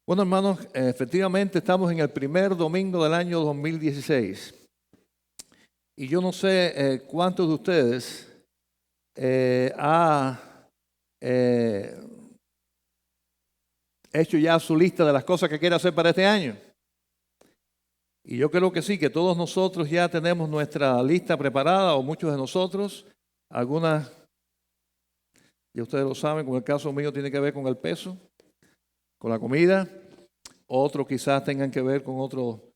Bueno, hermanos, efectivamente estamos en el primer domingo del año 2016. Y yo no sé cuántos de ustedes ha hecho ya su lista de las cosas que quiere hacer para este año. Y yo creo que sí, que todos nosotros ya tenemos nuestra lista preparada, o muchos de nosotros. Algunas, ya ustedes lo saben, como el caso mío tiene que ver con el peso, con la comida. Otros quizás tengan que ver con otro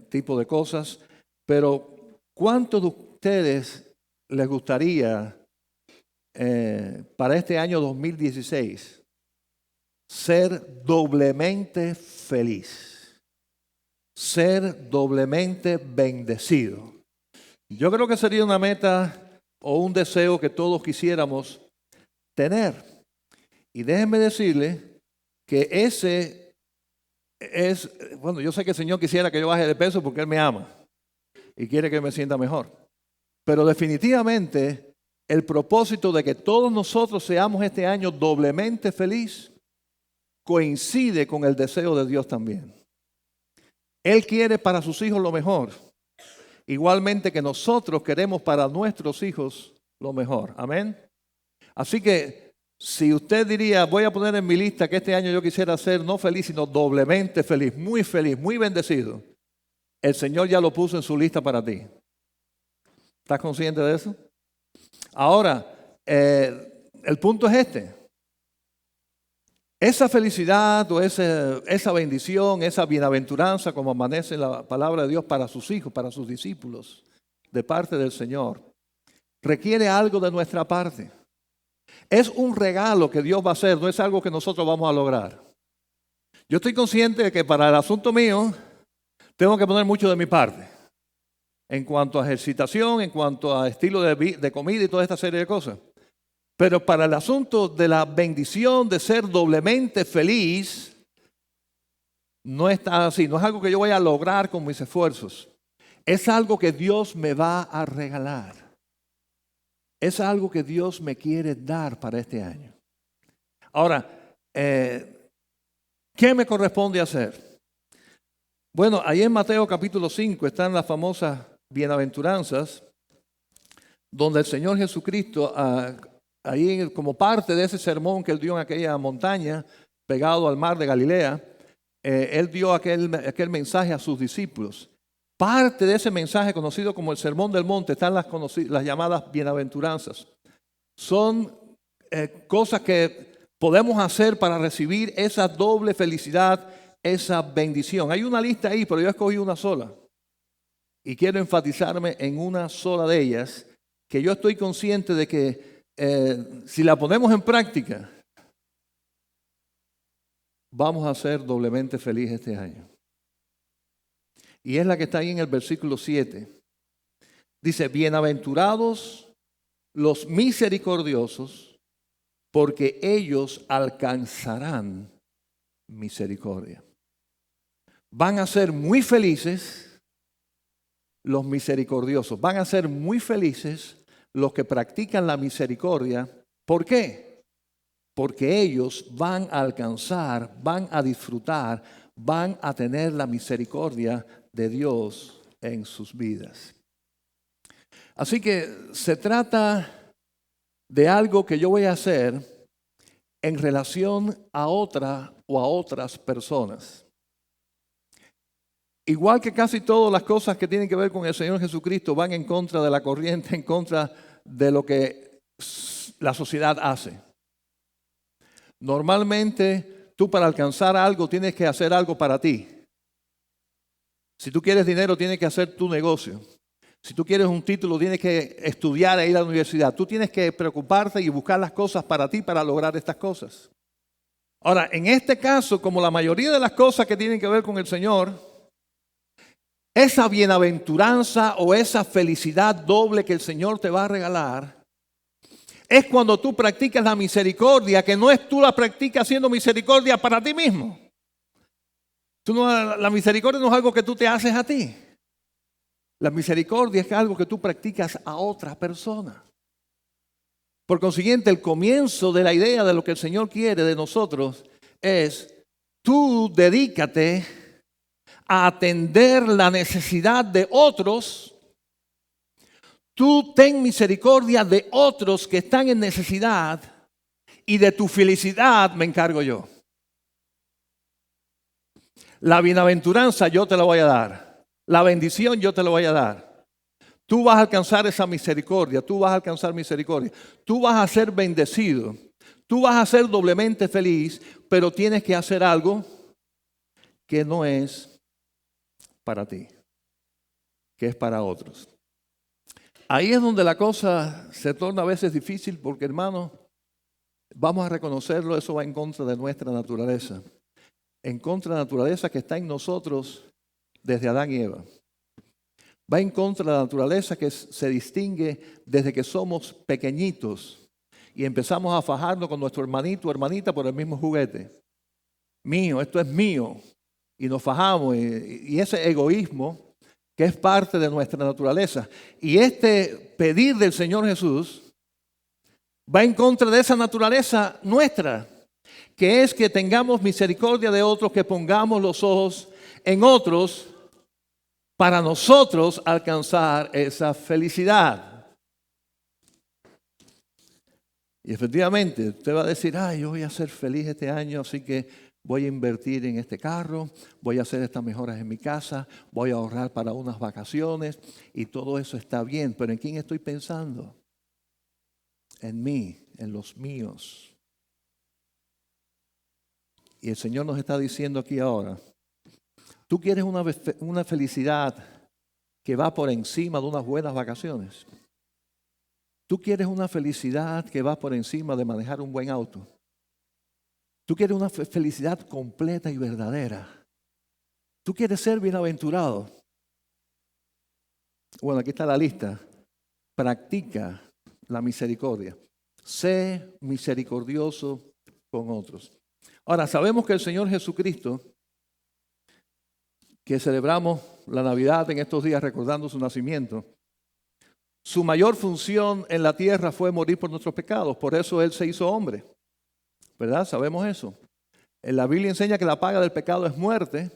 tipo de cosas. Pero, ¿cuántos de ustedes les gustaría para este año 2016 ser doblemente feliz? Ser doblemente bendecido. Yo creo que sería una meta o un deseo que todos quisiéramos tener. Y déjenme decirle que ese es, bueno, yo sé que el Señor quisiera que yo baje de peso porque Él me ama y quiere que me sienta mejor. Pero definitivamente el propósito de que todos nosotros seamos este año doblemente feliz coincide con el deseo de Dios también. Él quiere para sus hijos lo mejor, igualmente que nosotros queremos para nuestros hijos lo mejor. Amén. Así que si usted diría, voy a poner en mi lista que este año yo quisiera ser no feliz, sino doblemente feliz, muy bendecido, el Señor ya lo puso en su lista para ti. ¿Estás consciente de eso? Ahora, el punto es este. Esa felicidad o esa bendición, esa bienaventuranza, como amanece en la palabra de Dios para sus hijos, para sus discípulos, de parte del Señor, requiere algo de nuestra parte. Es un regalo que Dios va a hacer, no es algo que nosotros vamos a lograr. Yo estoy consciente de que para el asunto mío tengo que poner mucho de mi parte. En cuanto a ejercitación, en cuanto a estilo de comida y toda esta serie de cosas. Pero para el asunto de la bendición de ser doblemente feliz, no está así. No es algo que yo voy a lograr con mis esfuerzos. Es algo que Dios me va a regalar. Es algo que Dios me quiere dar para este año. Ahora, ¿qué me corresponde hacer? Bueno, ahí en Mateo capítulo 5 están las famosas bienaventuranzas, donde el Señor Jesucristo, ahí como parte de ese sermón que Él dio en aquella montaña, pegado al mar de Galilea, Él dio aquel mensaje a sus discípulos. Parte de ese mensaje, conocido como el Sermón del Monte, están las llamadas bienaventuranzas. Son cosas que podemos hacer para recibir esa doble felicidad, esa bendición. Hay una lista ahí, pero yo escogí una sola. Y quiero enfatizarme en una sola de ellas, que yo estoy consciente de que si la ponemos en práctica, vamos a ser doblemente felices este año. Y es la que está ahí en el versículo 7. Dice, bienaventurados los misericordiosos, porque ellos alcanzarán misericordia. Van a ser muy felices los misericordiosos. Van a ser muy felices los que practican la misericordia. ¿Por qué? Porque ellos van a alcanzar, van a disfrutar, van a tener la misericordia de Dios en sus vidas. Así que se trata de algo que yo voy a hacer en relación a otra o a otras personas. Igual que casi todas las cosas que tienen que ver con el Señor Jesucristo van en contra de la corriente, en contra de lo que la sociedad hace. Normalmente tú para alcanzar algo tienes que hacer algo para ti. Si tú quieres dinero tienes que hacer tu negocio. Si tú quieres un título tienes que estudiar e ir a la universidad. Tú tienes que preocuparte y buscar las cosas para ti para lograr estas cosas. Ahora, en este caso, como la mayoría de las cosas que tienen que ver con el Señor, esa bienaventuranza o esa felicidad doble que el Señor te va a regalar es cuando tú practicas la misericordia, que no es tú la practicas haciendo misericordia para ti mismo. La misericordia no es algo que tú te haces a ti. La misericordia es algo que tú practicas a otra persona. Por consiguiente, el comienzo de la idea de lo que el Señor quiere de nosotros es Tú dedícate a atender la necesidad de otros. Tú ten misericordia de otros que están en necesidad y de tu felicidad me encargo yo. La bienaventuranza yo te la voy a dar. La bendición yo te la voy a dar. Tú vas a alcanzar esa misericordia. Tú vas a alcanzar misericordia. Tú vas a ser bendecido. Tú vas a ser doblemente feliz, pero tienes que hacer algo que no es para ti, que es para otros. Ahí es donde la cosa se torna a veces difícil porque, hermano, vamos a reconocerlo, eso va en contra de nuestra naturaleza. En contra de la naturaleza que está en nosotros desde Adán y Eva. Va en contra de la naturaleza que se distingue desde que somos pequeñitos y empezamos a fajarnos con nuestro hermanito o hermanita por el mismo juguete. Mío, esto es mío. Y nos fajamos. Y ese egoísmo que es parte de nuestra naturaleza. Y este pedir del Señor Jesús va en contra de esa naturaleza nuestra, que es que tengamos misericordia de otros, que pongamos los ojos en otros para nosotros alcanzar esa felicidad. Y efectivamente, usted va a decir, yo voy a ser feliz este año, así que voy a invertir en este carro, voy a hacer estas mejoras en mi casa, voy a ahorrar para unas vacaciones y todo eso está bien. Pero ¿en quién estoy pensando? En mí, en los míos. Y el Señor nos está diciendo aquí ahora, tú quieres una felicidad que va por encima de unas buenas vacaciones. Tú quieres una felicidad que va por encima de manejar un buen auto. Tú quieres una felicidad completa y verdadera. Tú quieres ser bienaventurado. Bueno, aquí está la lista. Practica la misericordia. Sé misericordioso con otros. Ahora, sabemos que el Señor Jesucristo, que celebramos la Navidad en estos días recordando su nacimiento, su mayor función en la tierra fue morir por nuestros pecados. Por eso Él se hizo hombre. ¿Verdad? Sabemos eso. En la Biblia enseña que la paga del pecado es muerte.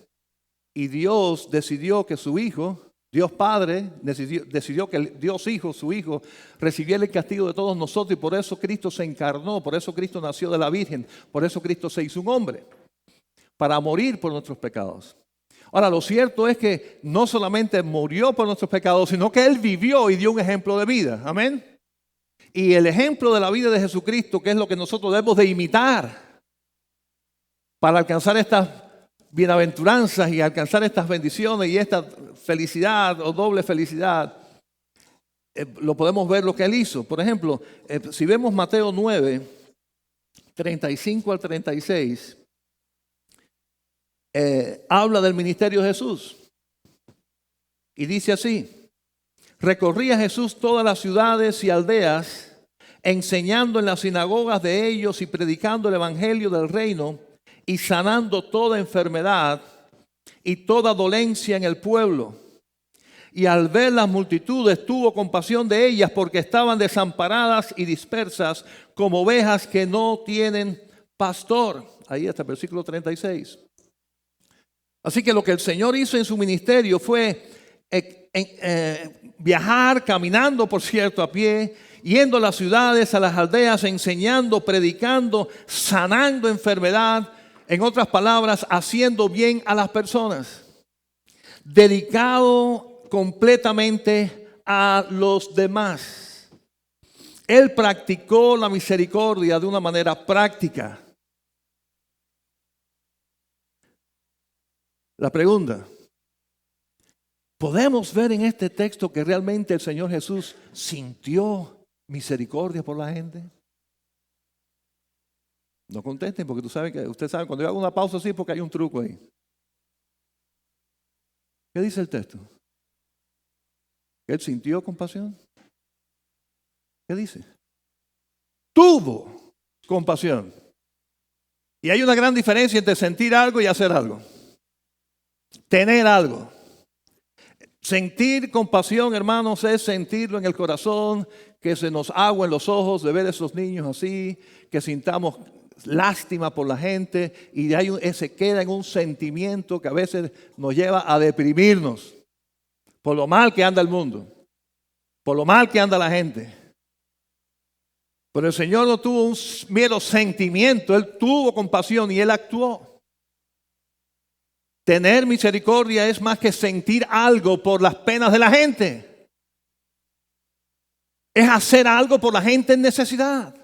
Y Dios decidió que su Hijo, Dios Padre, decidió que Dios Hijo, su Hijo, recibiera el castigo de todos nosotros. Y por eso Cristo se encarnó. Por eso Cristo nació de la Virgen. Por eso Cristo se hizo un hombre. Para morir por nuestros pecados. Ahora, lo cierto es que no solamente murió por nuestros pecados, sino que Él vivió y dio un ejemplo de vida. Amén. Y el ejemplo de la vida de Jesucristo, que es lo que nosotros debemos de imitar para alcanzar estas bienaventuranzas y alcanzar estas bendiciones y esta felicidad o doble felicidad, lo podemos ver lo que Él hizo. Por ejemplo, si vemos Mateo 9, 35 al 36, habla del ministerio de Jesús. Y dice así: recorría Jesús todas las ciudades y aldeas, enseñando en las sinagogas de ellos y predicando el evangelio del reino y sanando toda enfermedad y toda dolencia en el pueblo. Y al ver las multitudes tuvo compasión de ellas porque estaban desamparadas y dispersas como ovejas que no tienen pastor. Ahí está el versículo 36. Así que lo que el Señor hizo en su ministerio fue viajar, caminando, por cierto, a pie, yendo a las ciudades, a las aldeas, enseñando, predicando, sanando enfermedad. En otras palabras, haciendo bien a las personas. Dedicado completamente a los demás. Él practicó la misericordia de una manera práctica. La pregunta: ¿podemos ver en este texto que realmente el Señor Jesús sintió misericordia por la gente? No contesten porque usted sabe cuando yo hago una pausa así porque hay un truco ahí. ¿Qué dice el texto? ¿Él sintió compasión? ¿Qué dice? Tuvo compasión. Y hay una gran diferencia entre sentir algo y hacer algo. Tener algo. Sentir compasión, hermanos, es sentirlo en el corazón, que se nos agua en los ojos de ver a esos niños así, que sintamos lástima por la gente y se queda en un sentimiento que a veces nos lleva a deprimirnos por lo mal que anda el mundo, por lo mal que anda la gente. Pero el Señor no tuvo un mero sentimiento, Él tuvo compasión y Él actuó. Tener misericordia es más que sentir algo por las penas de la gente. Es hacer algo por la gente en necesidad.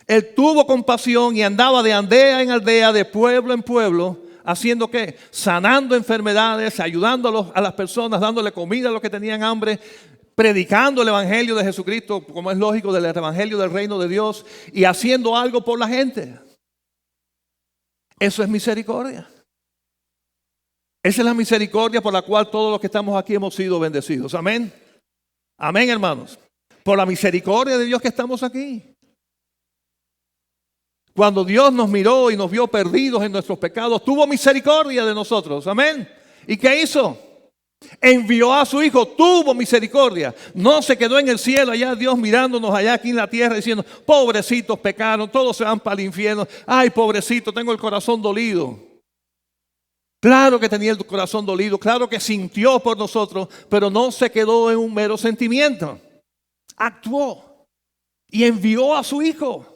Él tuvo compasión y andaba de aldea en aldea, de pueblo en pueblo, haciendo ¿qué? Sanando enfermedades, ayudando a las personas, dándole comida a los que tenían hambre, predicando el evangelio de Jesucristo, como es lógico, del evangelio del reino de Dios, y haciendo algo por la gente. Eso es misericordia. Esa es la misericordia por la cual todos los que estamos aquí hemos sido bendecidos. Amén. Amén, hermanos. Por la misericordia de Dios que estamos aquí. Cuando Dios nos miró y nos vio perdidos en nuestros pecados, tuvo misericordia de nosotros. Amén. ¿Y qué hizo? Envió a su Hijo, tuvo misericordia. No se quedó en el cielo allá Dios mirándonos allá aquí en la tierra diciendo, pobrecitos pecaron, todos se van para el infierno. Ay, pobrecito, tengo el corazón dolido. Claro que tenía el corazón dolido, claro que sintió por nosotros, pero no se quedó en un mero sentimiento. Actuó y envió a su Hijo.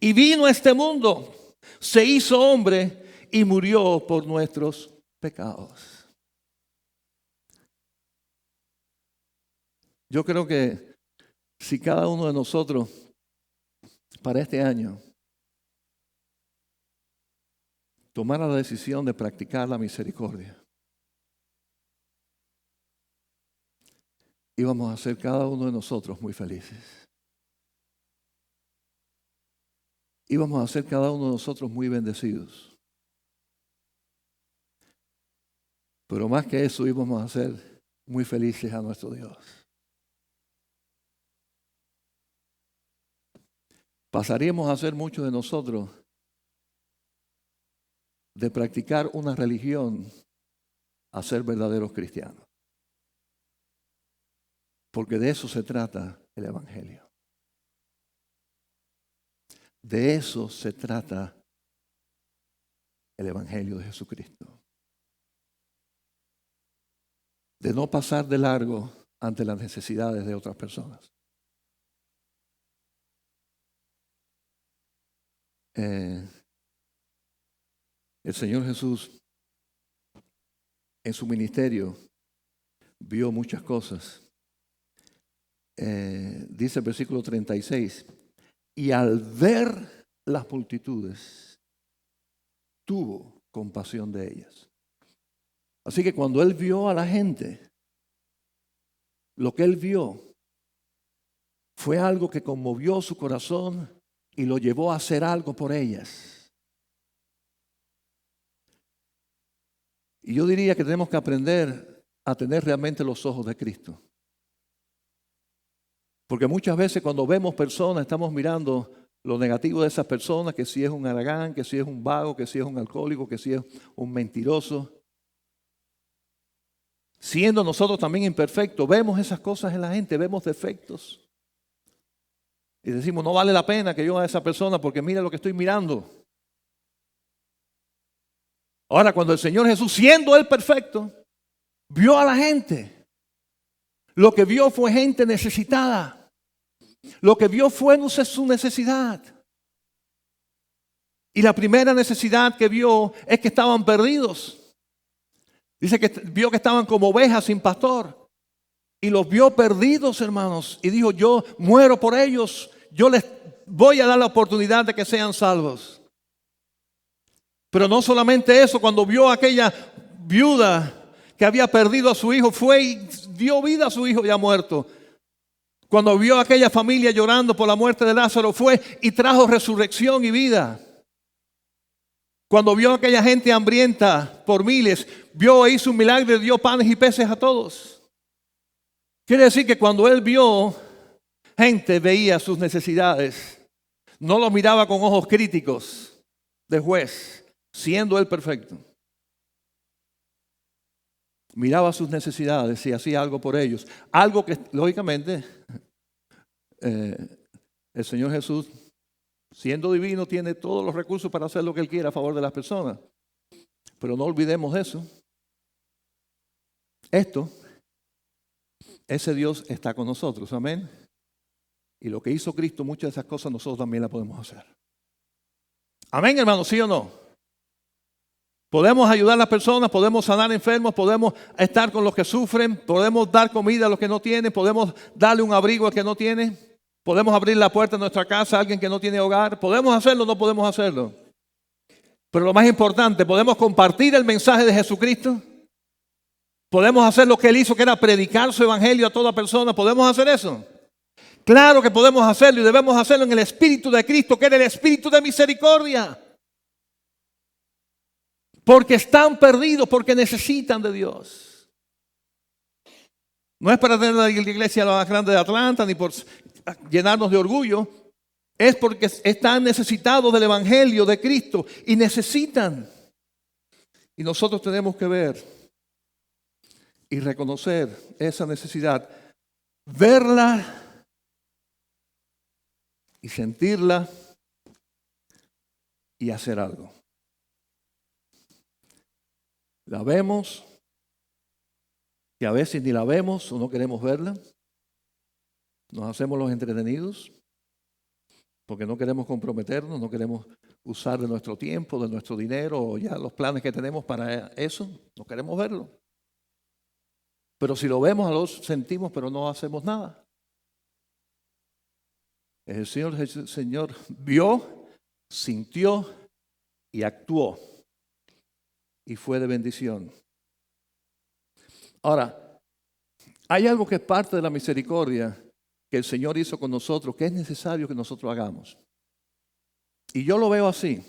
Y vino a este mundo, se hizo hombre y murió por nuestros pecados. Yo creo que si cada uno de nosotros para este año tomara la decisión de practicar la misericordia, íbamos a ser cada uno de nosotros muy felices. Íbamos a ser cada uno de nosotros muy bendecidos. Pero más que eso, íbamos a ser muy felices a nuestro Dios. Pasaríamos a ser muchos de nosotros de practicar una religión a ser verdaderos cristianos. Porque de eso se trata el Evangelio. De eso se trata el Evangelio de Jesucristo. De no pasar de largo ante las necesidades de otras personas. El Señor Jesús en su ministerio vio muchas cosas. Dice el versículo 36, y al ver las multitudes, tuvo compasión de ellas. Así que cuando Él vio a la gente, lo que Él vio fue algo que conmovió su corazón y lo llevó a hacer algo por ellas. Y yo diría que tenemos que aprender a tener realmente los ojos de Cristo. Porque muchas veces cuando vemos personas estamos mirando lo negativo de esas personas, que si es un haragán, que si es un vago, que si es un alcohólico, que si es un mentiroso. Siendo nosotros también imperfectos, vemos esas cosas en la gente, vemos defectos. Y decimos, no vale la pena que yo a esa persona porque mira lo que estoy mirando. Ahora, cuando el Señor Jesús, siendo Él perfecto, vio a la gente, lo que vio fue gente necesitada. Lo que vio fue su necesidad. Y la primera necesidad que vio es que estaban perdidos. Dice que vio que estaban como ovejas sin pastor. Y los vio perdidos, hermanos. Y dijo, yo muero por ellos. Yo les voy a dar la oportunidad de que sean salvos. Pero no solamente eso, cuando vio a aquella viuda que había perdido a su hijo, fue y dio vida a su hijo ya muerto. Cuando vio a aquella familia llorando por la muerte de Lázaro, fue y trajo resurrección y vida. Cuando vio a aquella gente hambrienta por miles, vio e hizo un milagro y dio panes y peces a todos. Quiere decir que cuando Él vio gente, veía sus necesidades. No los miraba con ojos críticos de juez, siendo Él perfecto. Miraba sus necesidades y hacía algo por ellos. Algo que, lógicamente, el Señor Jesús Siendo divino, tiene todos los recursos para hacer lo que Él quiera a favor de las personas. Pero no olvidemos eso. Ese Dios está con nosotros, amén. Y lo que hizo Cristo, muchas de esas cosas nosotros también las podemos hacer. Amén, hermanos, ¿sí o no? Podemos ayudar a las personas, podemos sanar enfermos, podemos estar con los que sufren, podemos dar comida a los que no tienen, podemos darle un abrigo al que no tiene, podemos abrir la puerta de nuestra casa a alguien que no tiene hogar. ¿Podemos hacerlo o no podemos hacerlo? Pero lo más importante, ¿podemos compartir el mensaje de Jesucristo? ¿Podemos hacer lo que Él hizo, que era predicar su evangelio a toda persona? ¿Podemos hacer eso? Claro que podemos hacerlo y debemos hacerlo en el Espíritu de Cristo, que era el Espíritu de misericordia. Porque están perdidos, porque necesitan de Dios. No es para tener la iglesia la más grande de Atlanta, ni por llenarnos de orgullo. Es porque están necesitados del Evangelio de Cristo y necesitan. Y nosotros tenemos que ver y reconocer esa necesidad, verla y sentirla y hacer algo. La vemos, que a veces ni la vemos o no queremos verla. Nos hacemos los entretenidos porque no queremos comprometernos, no queremos usar de nuestro tiempo, de nuestro dinero o ya los planes que tenemos para eso. No queremos verlo. Pero si lo vemos, lo sentimos, pero no hacemos nada. El Señor vio, sintió y actuó. Y fue de bendición. Ahora, hay algo que es parte de la misericordia que el Señor hizo con nosotros, que es necesario que nosotros hagamos. Y yo lo veo así.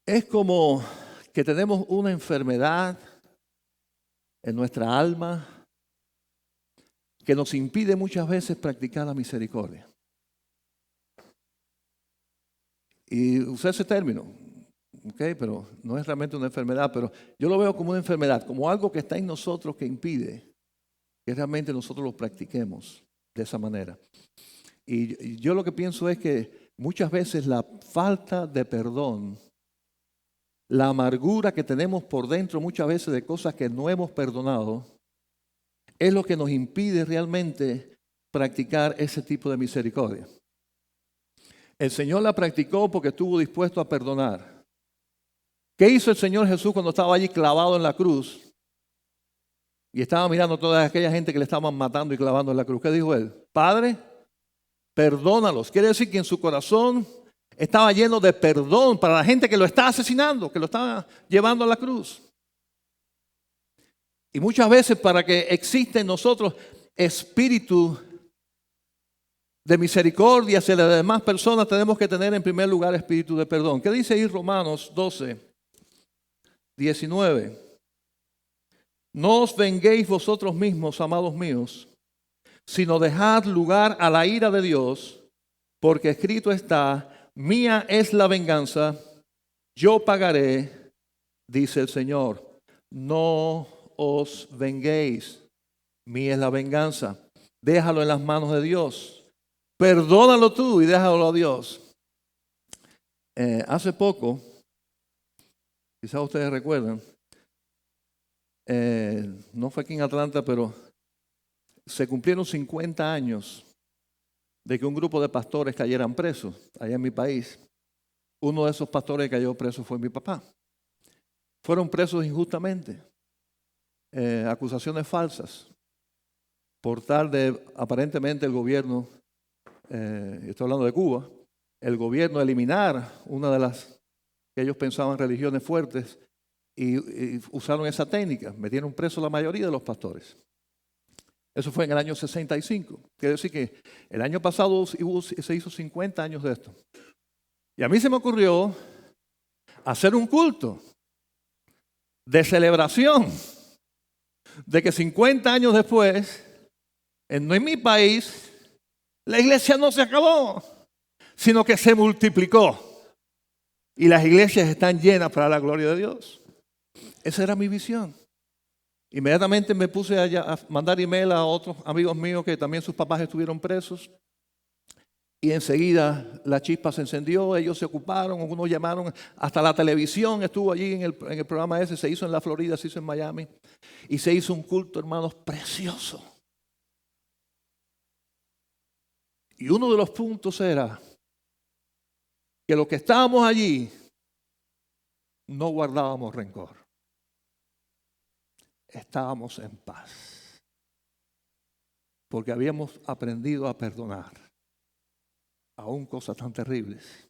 Es como que tenemos una enfermedad en nuestra alma que nos impide muchas veces practicar la misericordia. Y usé ese término, pero no es realmente una enfermedad, pero yo lo veo como una enfermedad, como algo que está en nosotros que impide que realmente nosotros lo practiquemos de esa manera. Y yo lo que pienso es que muchas veces la falta de perdón, la amargura que tenemos por dentro muchas veces de cosas que no hemos perdonado, es lo que nos impide realmente practicar ese tipo de misericordia. El Señor la practicó porque estuvo dispuesto a perdonar. ¿Qué hizo el Señor Jesús cuando estaba allí clavado en la cruz? Y estaba mirando a toda aquella gente que le estaban matando y clavando en la cruz. ¿Qué dijo Él? Padre, perdónalos. Quiere decir que en su corazón estaba lleno de perdón para la gente que lo está asesinando, que lo está llevando a la cruz. Y muchas veces para que exista en nosotros espíritu de misericordia hacia las demás personas, tenemos que tener en primer lugar espíritu de perdón. ¿Qué dice ahí Romanos 12, 19? No os venguéis vosotros mismos, amados míos, sino dejad lugar a la ira de Dios, porque escrito está, mía es la venganza, yo pagaré, dice el Señor. No os venguéis, mía es la venganza. Déjalo en las manos de Dios. Perdónalo tú y déjalo a Dios. Hace poco, quizás ustedes recuerdan, no fue aquí en Atlanta, pero se cumplieron 50 años de que un grupo de pastores cayeran presos allá en mi país. Uno de esos pastores que cayó preso fue mi papá. Fueron presos injustamente, acusaciones falsas, por tal de aparentemente el gobierno, estoy hablando de Cuba, el gobierno eliminar una de las que ellos pensaban religiones fuertes y usaron esa técnica, metieron preso la mayoría de los pastores. Eso fue en el año 65. Quiere decir que el año pasado se hizo 50 años de esto. Y a mí se me ocurrió hacer un culto de celebración de que 50 años después, en mi país, la iglesia no se acabó, sino que se multiplicó. Y las iglesias están llenas para la gloria de Dios. Esa era mi visión. Inmediatamente me puse a mandar email a otros amigos míos que también sus papás estuvieron presos. Y enseguida la chispa se encendió, ellos se ocuparon, algunos llamaron, hasta la televisión estuvo allí en el programa ese, se hizo en la Florida, se hizo en Miami. Y se hizo un culto, hermanos, precioso. Y uno de los puntos era que los que estábamos allí no guardábamos rencor. Estábamos en paz. Porque habíamos aprendido a perdonar. Aún cosas tan terribles.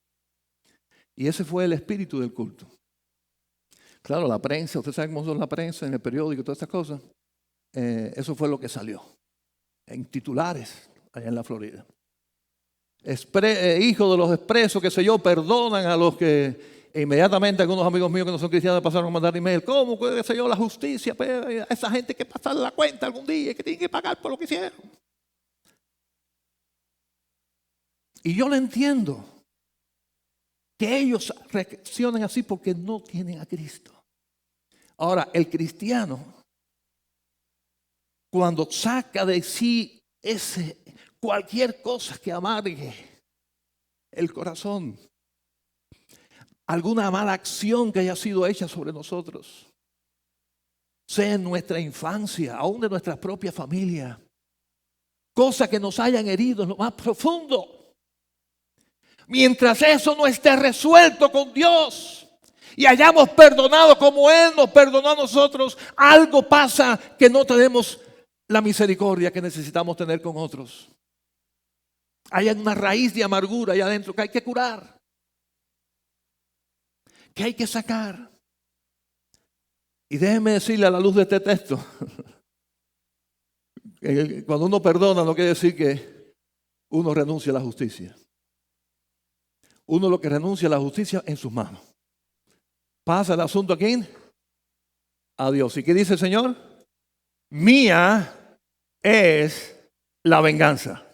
Y ese fue el espíritu del culto. Claro, la prensa, ustedes saben cómo son la prensa, en el periódico y todas estas cosas. Eso fue lo que salió. En titulares, allá en la Florida. Hijos de los expresos, qué sé yo, perdonan a los que inmediatamente algunos amigos míos que no son cristianos pasaron a mandar email. ¿Cómo, qué sé yo, la justicia? A esa gente que pasar la cuenta algún día y que tienen que pagar por lo que hicieron. Y yo lo entiendo. Que ellos reaccionen así porque no tienen a Cristo. Ahora, el cristiano, cuando saca de sí cualquier cosa que amargue el corazón, alguna mala acción que haya sido hecha sobre nosotros, sea en nuestra infancia, aún de nuestra propia familia, cosas que nos hayan herido en lo más profundo, mientras eso no esté resuelto con Dios y hayamos perdonado como Él nos perdonó a nosotros, algo pasa que no tenemos la misericordia que necesitamos tener con otros. Hay una raíz de amargura allá adentro que hay que curar, que hay que sacar. Y déjenme decirle a la luz de este texto, que cuando uno perdona no quiere decir que uno renuncia a la justicia. Uno lo que renuncia a la justicia en sus manos. Pasa el asunto aquí a Dios. ¿Y qué dice el Señor? Mía es la venganza.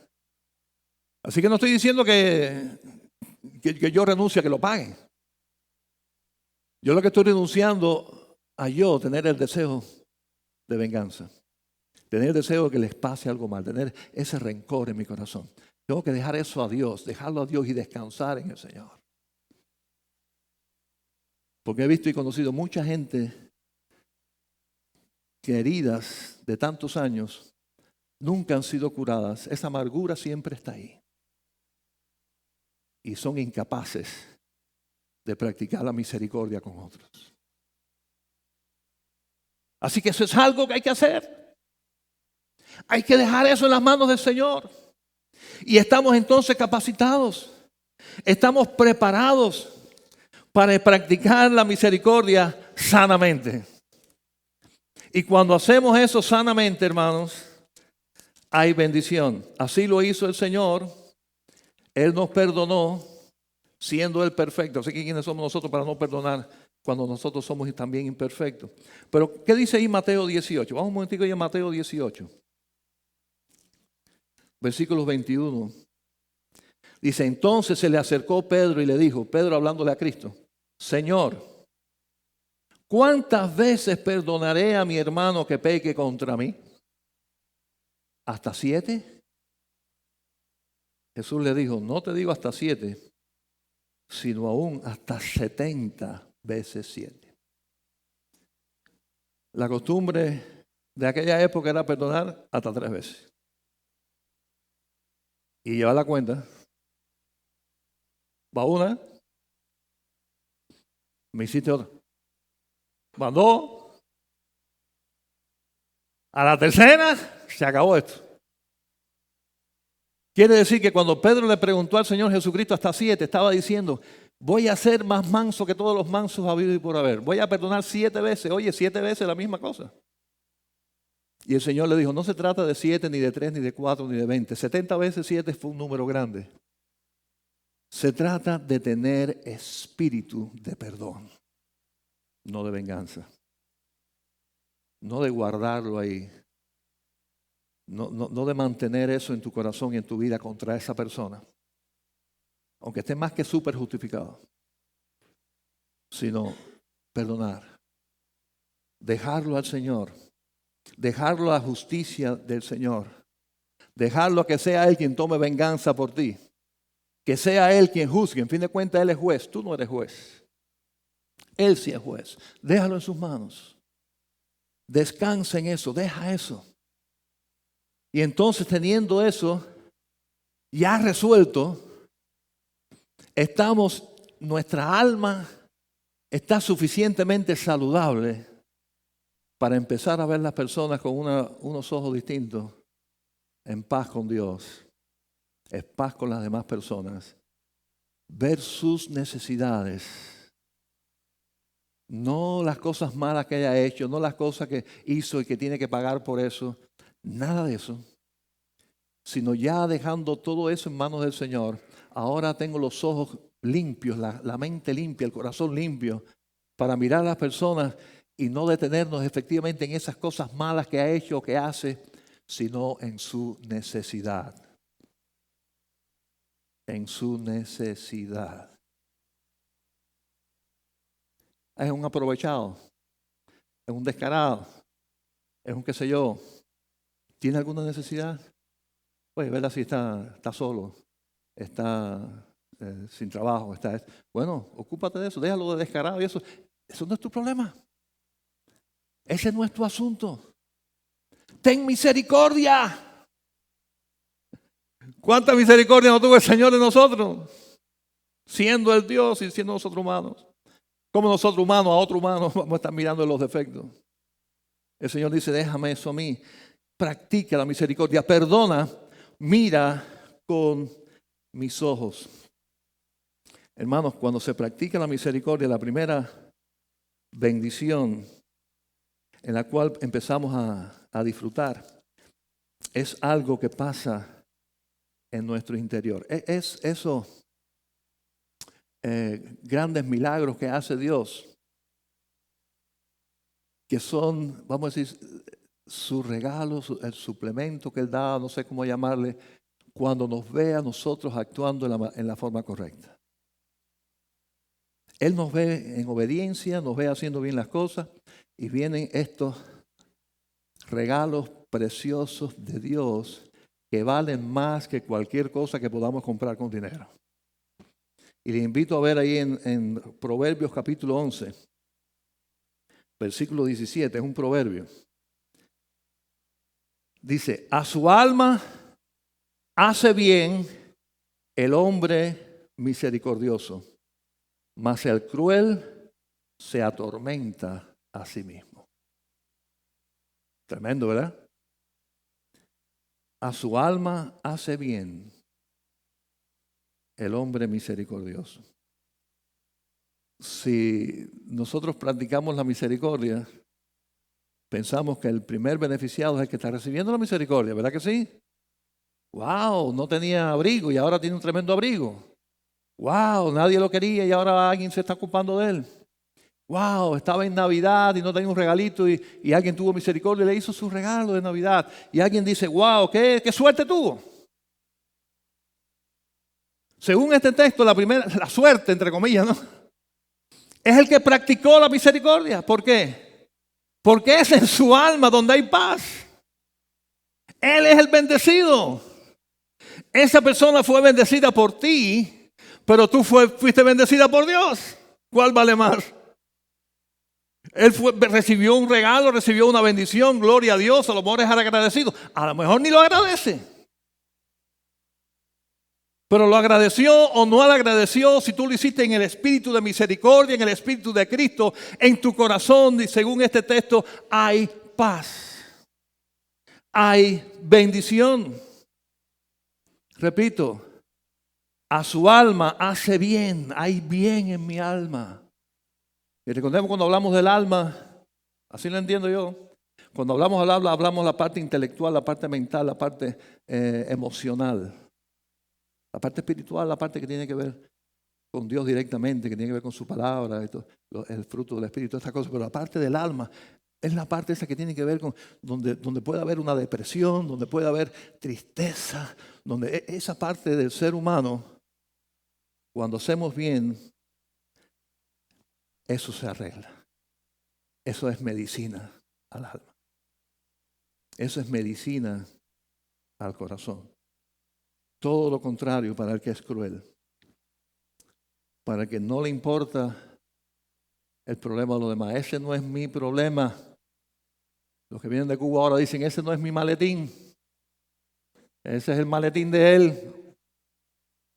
Así que no estoy diciendo que yo renuncie a que lo paguen. Yo lo que estoy renunciando a yo tener el deseo de venganza. Tener el deseo de que les pase algo mal. Tener ese rencor en mi corazón. Tengo que dejar eso a Dios, dejarlo a Dios y descansar en el Señor. Porque he visto y conocido mucha gente que heridas de tantos años nunca han sido curadas. Esa amargura siempre está ahí. Y son incapaces de practicar la misericordia con otros. Así que eso es algo que hay que hacer. Hay que dejar eso en las manos del Señor. Y estamos entonces capacitados. Estamos preparados para practicar la misericordia sanamente. Y cuando hacemos eso sanamente, hermanos, hay bendición. Así lo hizo el Señor. Él nos perdonó siendo Él perfecto. Así que ¿quiénes somos nosotros para no perdonar cuando nosotros somos también imperfectos? Pero ¿qué dice ahí Mateo 18? Vamos un momentico ahí a Mateo 18. Versículos 21. Dice, entonces se le acercó Pedro y le dijo, Pedro hablándole a Cristo, Señor, ¿cuántas veces perdonaré a mi hermano que peque contra mí? ¿Hasta 7? Jesús le dijo, no te digo hasta 7, sino aún hasta 70 veces 7. La costumbre de aquella época era perdonar hasta 3 veces. Y llevar la cuenta. Va una, me hiciste otra. Va dos. A la tercera se acabó esto. Quiere decir que cuando Pedro le preguntó al Señor Jesucristo hasta 7, estaba diciendo, voy a ser más manso que todos los mansos habidos y por haber. Voy a perdonar 7 veces. Oye, 7 veces la misma cosa. Y el Señor le dijo, no se trata de 7, ni de 3, ni de 4, ni de 20. 70 veces 7 fue un número grande. Se trata de tener espíritu de perdón, no de venganza. No de guardarlo ahí. No de mantener eso en tu corazón y en tu vida contra esa persona. Aunque esté más que súper justificado. Sino perdonar. Dejarlo al Señor. Dejarlo a la justicia del Señor. Dejarlo a que sea Él quien tome venganza por ti. Que sea Él quien juzgue. En fin de cuentas, Él es juez. Tú no eres juez. Él sí es juez. Déjalo en sus manos. Descansa en eso. Deja eso. Y entonces, teniendo eso ya resuelto, nuestra alma está suficientemente saludable para empezar a ver las personas con unos ojos distintos, en paz con Dios, en paz con las demás personas, ver sus necesidades, no las cosas malas que haya hecho, no las cosas que hizo y que tiene que pagar por eso, nada de eso, sino ya dejando todo eso en manos del Señor. Ahora tengo los ojos limpios, la mente limpia, el corazón limpio, para mirar a las personas y no detenernos efectivamente en esas cosas malas que ha hecho o que hace, sino en su necesidad. En su necesidad. Es un aprovechado, es un descarado, es un qué sé yo. ¿Tiene alguna necesidad? Pues verla si está solo, está sin trabajo, bueno, ocúpate de eso, déjalo de descarado y eso no es tu problema. Ese no es tu asunto. Ten misericordia. ¿Cuánta misericordia no tuvo el Señor de nosotros? Siendo el Dios y siendo nosotros humanos. Como nosotros humanos a otro humano vamos a estar mirando los defectos. El Señor dice, déjame eso a mí. Practica la misericordia. Perdona, mira con mis ojos. Hermanos, cuando se practica la misericordia, la primera bendición en la cual empezamos a disfrutar es algo que pasa en nuestro interior. Es eso, grandes milagros que hace Dios, que son, vamos a decir, su regalo, el suplemento que Él da, no sé cómo llamarle, cuando nos ve a nosotros actuando en la forma correcta. Él nos ve en obediencia, nos ve haciendo bien las cosas y vienen estos regalos preciosos de Dios que valen más que cualquier cosa que podamos comprar con dinero. Y le invito a ver ahí en Proverbios capítulo 11, versículo 17, es un proverbio. Dice, a su alma hace bien el hombre misericordioso, mas el cruel se atormenta a sí mismo. Tremendo, ¿verdad? A su alma hace bien el hombre misericordioso. Si nosotros practicamos la misericordia, pensamos que el primer beneficiado es el que está recibiendo la misericordia, ¿verdad que sí? ¡Wow! No tenía abrigo y ahora tiene un tremendo abrigo. ¡Wow! Nadie lo quería y ahora alguien se está ocupando de él. ¡Wow! Estaba en Navidad y no tenía un regalito y alguien tuvo misericordia y le hizo su regalo de Navidad. Y alguien dice, ¡wow! ¿Qué suerte tuvo? Según este texto, la suerte, entre comillas, ¿no? Es el que practicó la misericordia. ¿Por qué? Porque es en su alma donde hay paz. Él es el bendecido. Esa persona fue bendecida por ti, pero tú fuiste bendecida por Dios. ¿Cuál vale más? Él recibió un regalo, recibió una bendición, gloria a Dios, a lo mejor es agradecido. A lo mejor ni lo agradece. Pero lo agradeció o no lo agradeció, si tú lo hiciste en el espíritu de misericordia, en el espíritu de Cristo, en tu corazón, y según este texto, hay paz. Hay bendición. Repito, a su alma hace bien, hay bien en mi alma. Y recordemos cuando hablamos del alma, así lo entiendo yo. Cuando hablamos del alma, hablamos la parte intelectual, la parte mental, la parte emocional. La parte espiritual, la parte que tiene que ver con Dios directamente, que tiene que ver con su palabra, el fruto del Espíritu, estas cosas. Pero la parte del alma es la parte esa que tiene que ver con donde puede haber una depresión, donde puede haber tristeza, donde esa parte del ser humano, cuando hacemos bien, eso se arregla. Eso es medicina al alma. Eso es medicina al corazón. Todo lo contrario para el que es cruel. Para el que no le importa el problema de los demás. Ese no es mi problema. Los que vienen de Cuba ahora dicen, ese no es mi maletín. Ese es el maletín de él.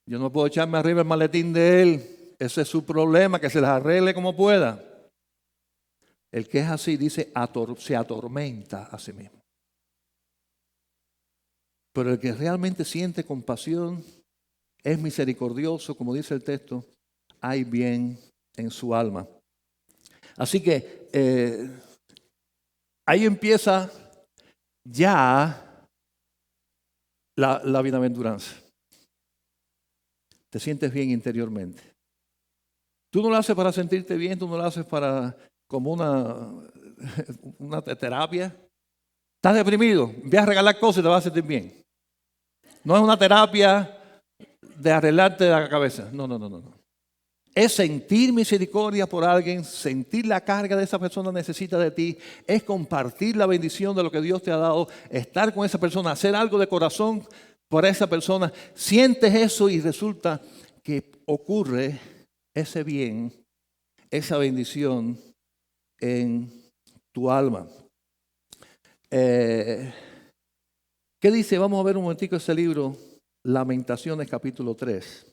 Yo no puedo echarme arriba el maletín de él. Ese es su problema, que se las arregle como pueda. El que es así, dice, se atormenta a sí mismo. Pero el que realmente siente compasión, es misericordioso, como dice el texto, hay bien en su alma. Así que ahí empieza ya la bienaventuranza. Te sientes bien interiormente. Tú no lo haces para sentirte bien, tú no lo haces para como una terapia. Estás deprimido, ve a regalar cosas y te vas a sentir bien. No es una terapia de arreglarte la cabeza. No. Es sentir misericordia por alguien, sentir la carga de esa persona necesita de ti, es compartir la bendición de lo que Dios te ha dado, estar con esa persona, hacer algo de corazón por esa persona. Sientes eso y resulta que ocurre ese bien, esa bendición en tu alma. ¿Qué dice? Vamos a ver un momentico ese libro, Lamentaciones capítulo 3.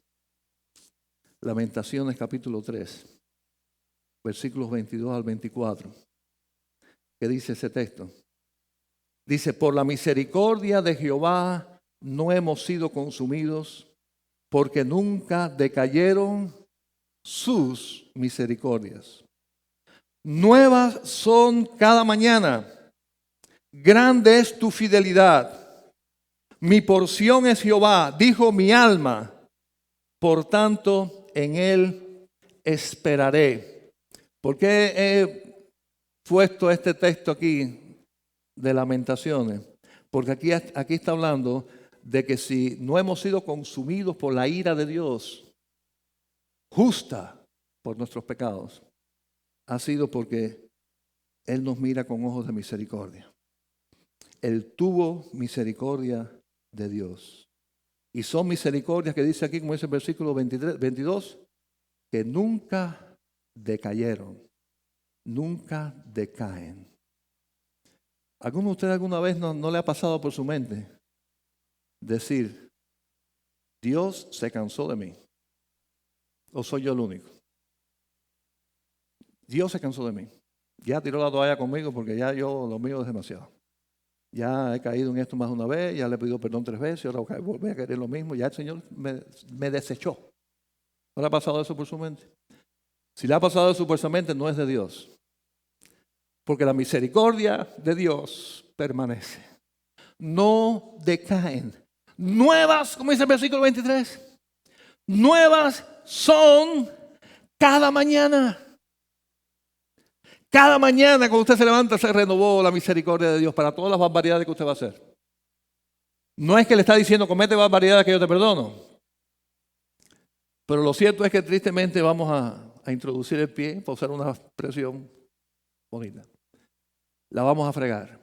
Lamentaciones capítulo 3, versículos 22 al 24. ¿Qué dice ese texto? Dice, por la misericordia de Jehová no hemos sido consumidos, porque nunca decayeron sus misericordias. Nuevas son cada mañana, grande es tu fidelidad. Mi porción es Jehová, dijo mi alma, por tanto en él esperaré. ¿Por qué he puesto este texto aquí de Lamentaciones? Porque aquí está hablando de que si no hemos sido consumidos por la ira de Dios, justa por nuestros pecados, ha sido porque Él nos mira con ojos de misericordia. Él tuvo misericordia de Dios. Y son misericordias que dice aquí, como dice el versículo 22, que nunca decayeron, nunca decaen. ¿Alguno de ustedes alguna vez no le ha pasado por su mente decir, Dios se cansó de mí? ¿O soy yo el único? Dios se cansó de mí. Ya tiró la toalla conmigo porque ya lo mío es demasiado. Ya he caído en esto más de una vez, ya le he pedido perdón 3 veces, ahora volví a querer lo mismo, ya el Señor me desechó. ¿No le ha pasado eso por su mente? Si le ha pasado eso por su mente, no es de Dios. Porque la misericordia de Dios permanece. No decaen. Nuevas, como dice el versículo 23, nuevas son cada mañana. Cada mañana cuando usted se levanta se renovó la misericordia de Dios para todas las barbaridades que usted va a hacer. No es que le está diciendo comete barbaridades que yo te perdono. Pero lo cierto es que tristemente vamos a introducir el pie, para usar una expresión bonita. La vamos a fregar.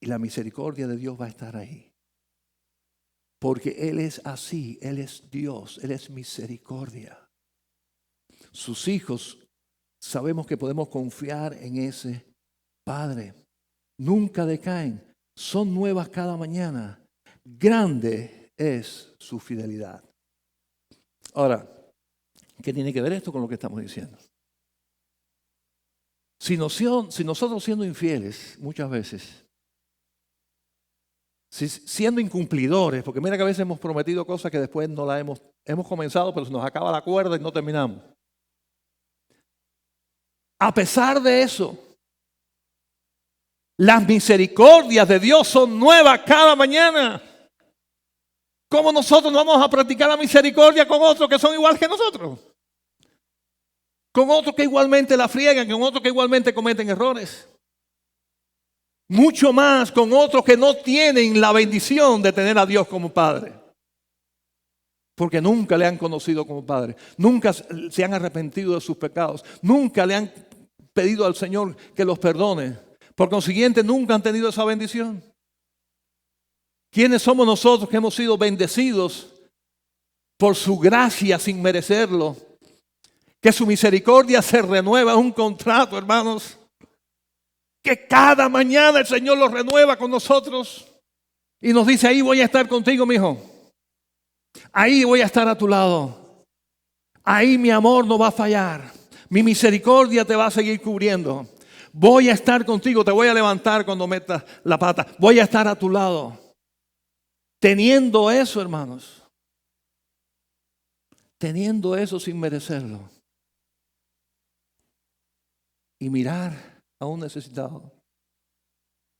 Y la misericordia de Dios va a estar ahí. Porque Él es así, Él es Dios, Él es misericordia. Sus hijos sabemos que podemos confiar en ese Padre. Nunca decaen. Son nuevas cada mañana. Grande es su fidelidad. Ahora, ¿qué tiene que ver esto con lo que estamos diciendo? Si nosotros siendo infieles muchas veces, siendo incumplidores, porque mira que a veces hemos prometido cosas que después no las hemos comenzado, pero se nos acaba la cuerda y no terminamos. A pesar de eso, las misericordias de Dios son nuevas cada mañana. ¿Cómo nosotros no vamos a practicar la misericordia con otros que son igual que nosotros? Con otros que igualmente la friegan, con otros que igualmente cometen errores. Mucho más con otros que no tienen la bendición de tener a Dios como Padre. Porque nunca le han conocido como Padre. Nunca se han arrepentido de sus pecados. Nunca le han pedido al Señor que los perdone. Por consiguiente, nunca han tenido esa bendición. ¿Quiénes somos nosotros que hemos sido bendecidos por su gracia sin merecerlo? Que su misericordia se renueva, un contrato, hermanos. Que cada mañana el Señor lo renueva con nosotros. Y nos dice, ahí voy a estar contigo, mi hijo. Ahí voy a estar a tu lado. Ahí mi amor no va a fallar. Mi misericordia te va a seguir cubriendo. Voy a estar contigo, te voy a levantar cuando metas la pata. Voy a estar a tu lado. Teniendo eso, hermanos. Teniendo eso sin merecerlo. Y mirar a un necesitado.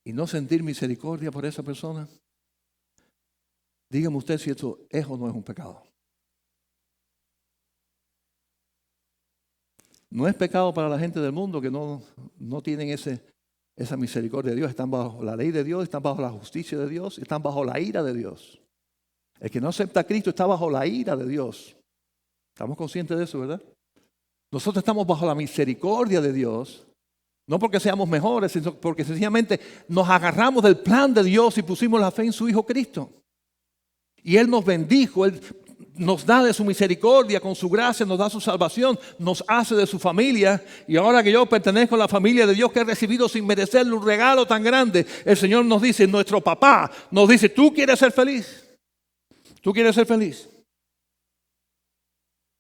Y no sentir misericordia por esa persona. Dígame usted si esto es o no es un pecado. No es pecado para la gente del mundo que no tienen esa misericordia de Dios. Están bajo la ley de Dios, están bajo la justicia de Dios, están bajo la ira de Dios. El que no acepta a Cristo está bajo la ira de Dios. Estamos conscientes de eso, ¿verdad? Nosotros estamos bajo la misericordia de Dios. No porque seamos mejores, sino porque sencillamente nos agarramos del plan de Dios y pusimos la fe en su Hijo Cristo. Y Él nos bendijo, Él nos da de su misericordia, con su gracia nos da su salvación, nos hace de su familia. Y ahora que yo pertenezco a la familia de Dios que he recibido sin merecerle un regalo tan grande, el Señor nos dice, nuestro papá nos dice, ¿tú quieres ser feliz? ¿Tú quieres ser feliz?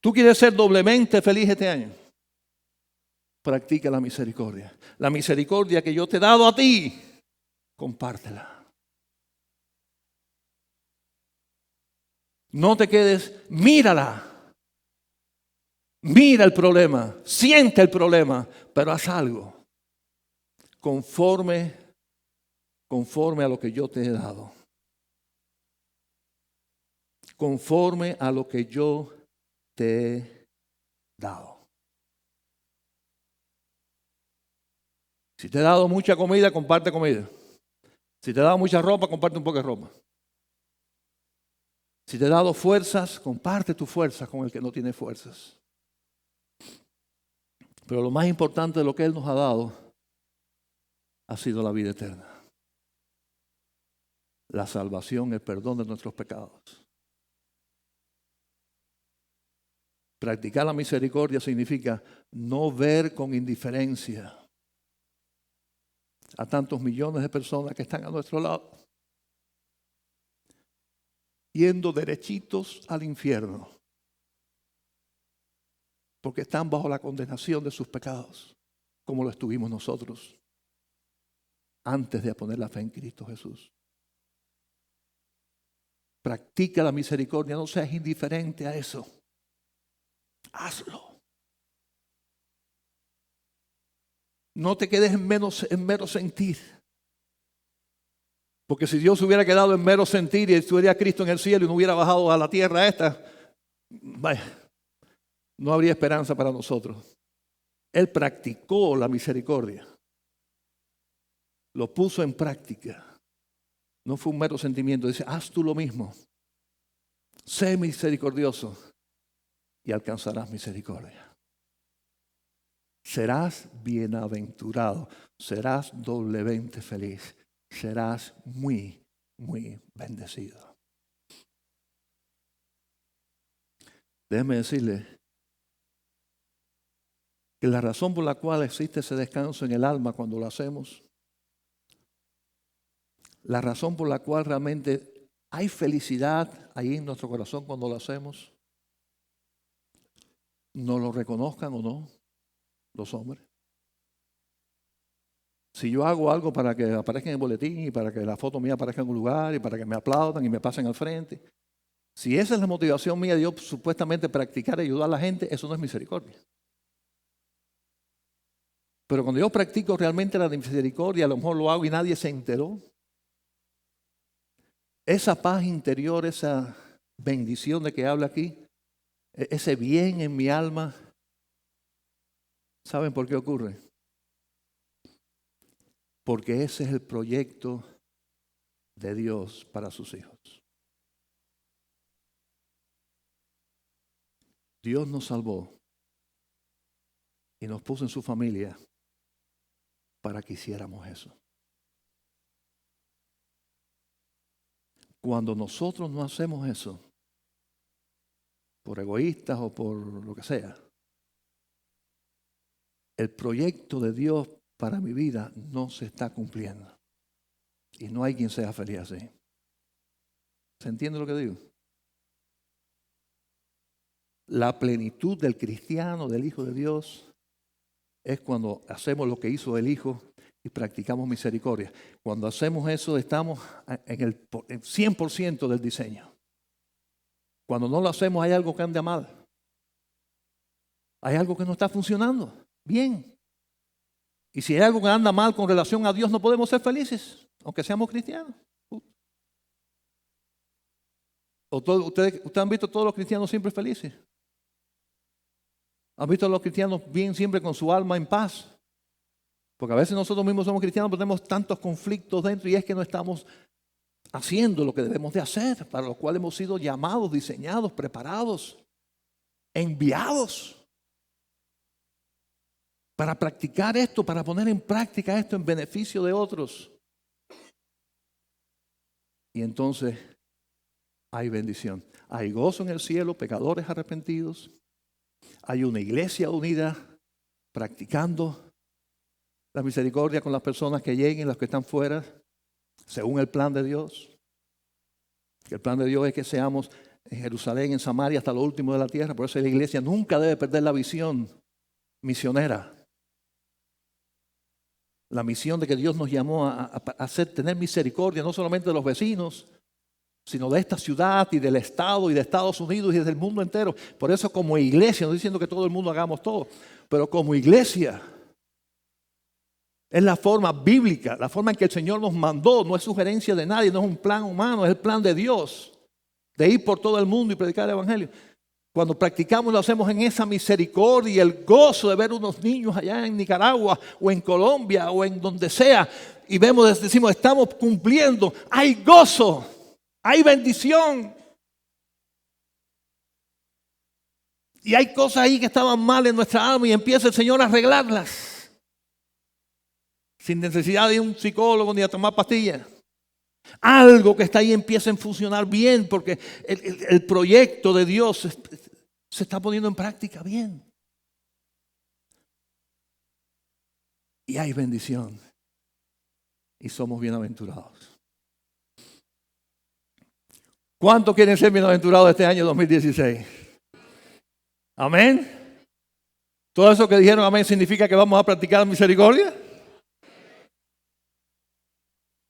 ¿Tú quieres ser doblemente feliz este año? Practica la misericordia. La misericordia que yo te he dado a ti, compártela. No te quedes, mírala. Mira el problema, siente el problema, pero haz algo conforme a lo que yo te he dado. Conforme a lo que yo te he dado. Si te he dado mucha comida, comparte comida. Si te he dado mucha ropa, comparte un poco de ropa. Si te he dado fuerzas, comparte tu fuerza con el que no tiene fuerzas. Pero lo más importante de lo que Él nos ha dado ha sido la vida eterna. La salvación, el perdón de nuestros pecados. Practicar la misericordia significa no ver con indiferencia a tantos millones de personas que están a nuestro lado, yendo derechitos al infierno, porque están bajo la condenación de sus pecados, como lo estuvimos nosotros antes de poner la fe en Cristo Jesús. Practica la misericordia, no seas indiferente a eso. Hazlo. No te quedes en mero sentir. Porque si Dios hubiera quedado en mero sentir y estuviera Cristo en el cielo y no hubiera bajado a la tierra esta, vaya, no habría esperanza para nosotros. Él practicó la misericordia. Lo puso en práctica. No fue un mero sentimiento. Dice, haz tú lo mismo. Sé misericordioso y alcanzarás misericordia. Serás bienaventurado. Serás doblemente feliz. Serás muy, muy bendecido. Déjeme decirle que la razón por la cual existe ese descanso en el alma cuando lo hacemos, la razón por la cual realmente hay felicidad ahí en nuestro corazón cuando lo hacemos, no lo reconozcan o no los hombres. Si yo hago algo para que aparezca en el boletín y para que la foto mía aparezca en un lugar y para que me aplaudan y me pasen al frente, si esa es la motivación mía de yo supuestamente practicar y ayudar a la gente, eso no es misericordia. Pero cuando yo practico realmente la misericordia, a lo mejor lo hago y nadie se enteró. Esa paz interior, esa bendición de que habla aquí, ese bien en mi alma, ¿saben por qué ocurre? Porque ese es el proyecto de Dios para sus hijos. Dios nos salvó y nos puso en su familia para que hiciéramos eso. Cuando nosotros no hacemos eso, por egoístas o por lo que sea, el proyecto de Dios para mi vida no se está cumpliendo. Y no hay quien sea feliz así. ¿Se entiende lo que digo? La plenitud del cristiano, del Hijo de Dios, es cuando hacemos lo que hizo el Hijo y practicamos misericordia. Cuando hacemos eso, estamos en el 100% del diseño. Cuando no lo hacemos, hay algo que anda mal. Hay algo que no está funcionando bien. Y si hay algo que anda mal con relación a Dios, no podemos ser felices, aunque seamos cristianos. ¿Ustedes han visto a todos los cristianos siempre felices? ¿Han visto a los cristianos bien siempre con su alma en paz? Porque a veces nosotros mismos somos cristianos, pero tenemos tantos conflictos dentro y es que no estamos haciendo lo que debemos de hacer, para lo cual hemos sido llamados, diseñados, preparados, enviados para practicar esto, para poner en práctica esto en beneficio de otros. Y entonces hay bendición. Hay gozo en el cielo, pecadores arrepentidos. Hay una iglesia unida practicando la misericordia con las personas que lleguen, las que están fuera, según el plan de Dios. El plan de Dios es que seamos en Jerusalén, en Samaria, hasta lo último de la tierra. Por eso la iglesia nunca debe perder la visión misionera. La misión de que Dios nos llamó a tener misericordia, no solamente de los vecinos, sino de esta ciudad y del estado y de Estados Unidos y del mundo entero. Por eso como iglesia, no estoy diciendo que todo el mundo hagamos todo, pero como iglesia es la forma bíblica, la forma en que el Señor nos mandó, no es sugerencia de nadie, no es un plan humano, es el plan de Dios, de ir por todo el mundo y predicar el Evangelio. Cuando practicamos lo hacemos en esa misericordia y el gozo de ver unos niños allá en Nicaragua o en Colombia o en donde sea y decimos, estamos cumpliendo, hay gozo, hay bendición. Y hay cosas ahí que estaban mal en nuestra alma y empieza el Señor a arreglarlas. Sin necesidad de un psicólogo ni a tomar pastillas. Algo que está ahí empieza a funcionar bien porque el proyecto de Dios se está poniendo en práctica bien. Y hay bendición. Y somos bienaventurados. ¿Cuántos quieren ser bienaventurados este año 2016? Amén. Todo eso que dijeron amén significa que vamos a practicar misericordia.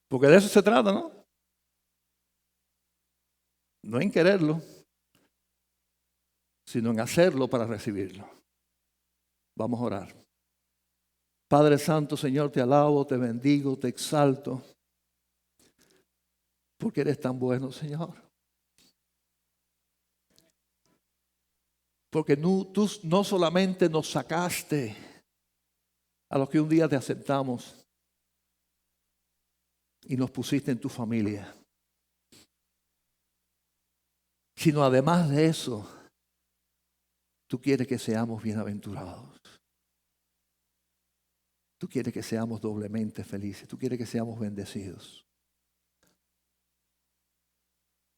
Porque de eso se trata, ¿no? No en quererlo, sino en hacerlo para recibirlo. Vamos a orar. Padre Santo, Señor, te alabo, te bendigo, te exalto, porque eres tan bueno, Señor. Porque tú no solamente nos sacaste a los que un día te aceptamos y nos pusiste en tu familia, sino además de eso, tú quieres que seamos bienaventurados. Tú quieres que seamos doblemente felices. Tú quieres que seamos bendecidos.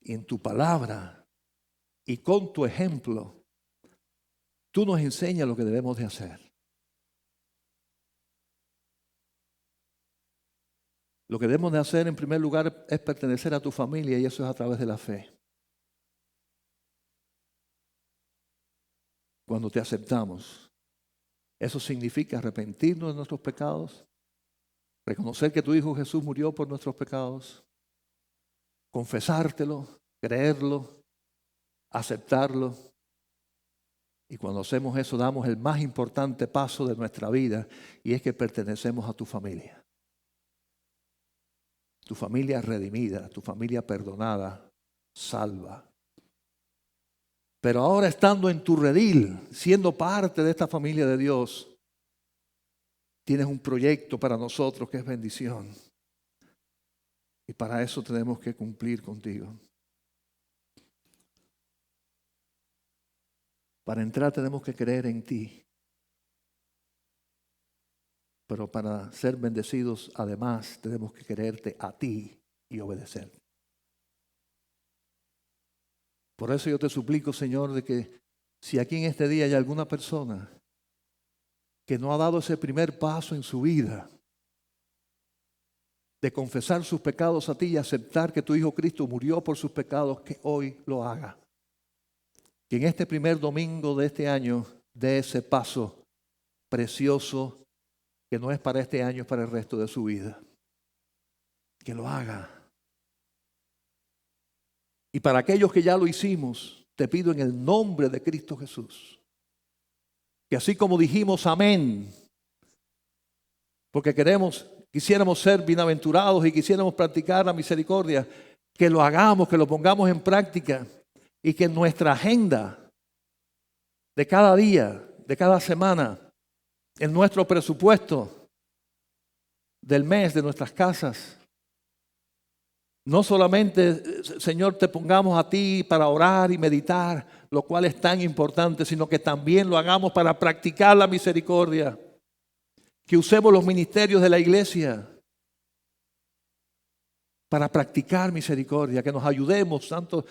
Y en tu palabra y con tu ejemplo, tú nos enseñas lo que debemos de hacer. Lo que debemos de hacer en primer lugar es pertenecer a tu familia y eso es a través de la fe. Cuando te aceptamos, eso significa arrepentirnos de nuestros pecados, reconocer que tu Hijo Jesús murió por nuestros pecados, confesártelo, creerlo, aceptarlo. Y cuando hacemos eso, damos el más importante paso de nuestra vida y es que pertenecemos a tu familia. Tu familia redimida, tu familia perdonada, salva. Pero ahora estando en tu redil, siendo parte de esta familia de Dios, tienes un proyecto para nosotros que es bendición. Y para eso tenemos que cumplir contigo. Para entrar tenemos que creer en ti. Pero para ser bendecidos, además, tenemos que creerte a ti y obedecer. Por eso yo te suplico, Señor, de que si aquí en este día hay alguna persona que no ha dado ese primer paso en su vida, de confesar sus pecados a ti y aceptar que tu Hijo Cristo murió por sus pecados, que hoy lo haga. Que en este primer domingo de este año dé ese paso precioso que no es para este año, es para el resto de su vida. Que lo haga. Y para aquellos que ya lo hicimos, te pido en el nombre de Cristo Jesús, que así como dijimos amén, porque quisiéramos ser bienaventurados y quisiéramos practicar la misericordia, que lo hagamos, que lo pongamos en práctica y que en nuestra agenda de cada día, de cada semana, en nuestro presupuesto del mes, de nuestras casas, no solamente, Señor, te pongamos a ti para orar y meditar, lo cual es tan importante, sino que también lo hagamos para practicar la misericordia. Que usemos los ministerios de la iglesia para practicar misericordia, que nos ayudemos, tanto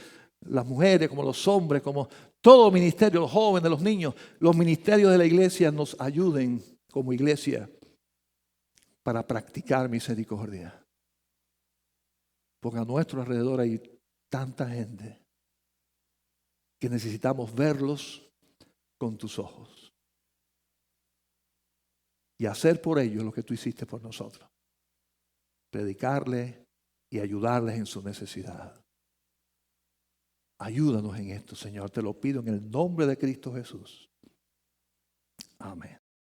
las mujeres como los hombres, como todo ministerio, los jóvenes, los niños, los ministerios de la iglesia nos ayuden como iglesia para practicar misericordia. Porque a nuestro alrededor hay tanta gente que necesitamos verlos con tus ojos y hacer por ellos lo que tú hiciste por nosotros. Predicarles y ayudarles en su necesidad. Ayúdanos en esto, Señor. Te lo pido en el nombre de Cristo Jesús. Amén.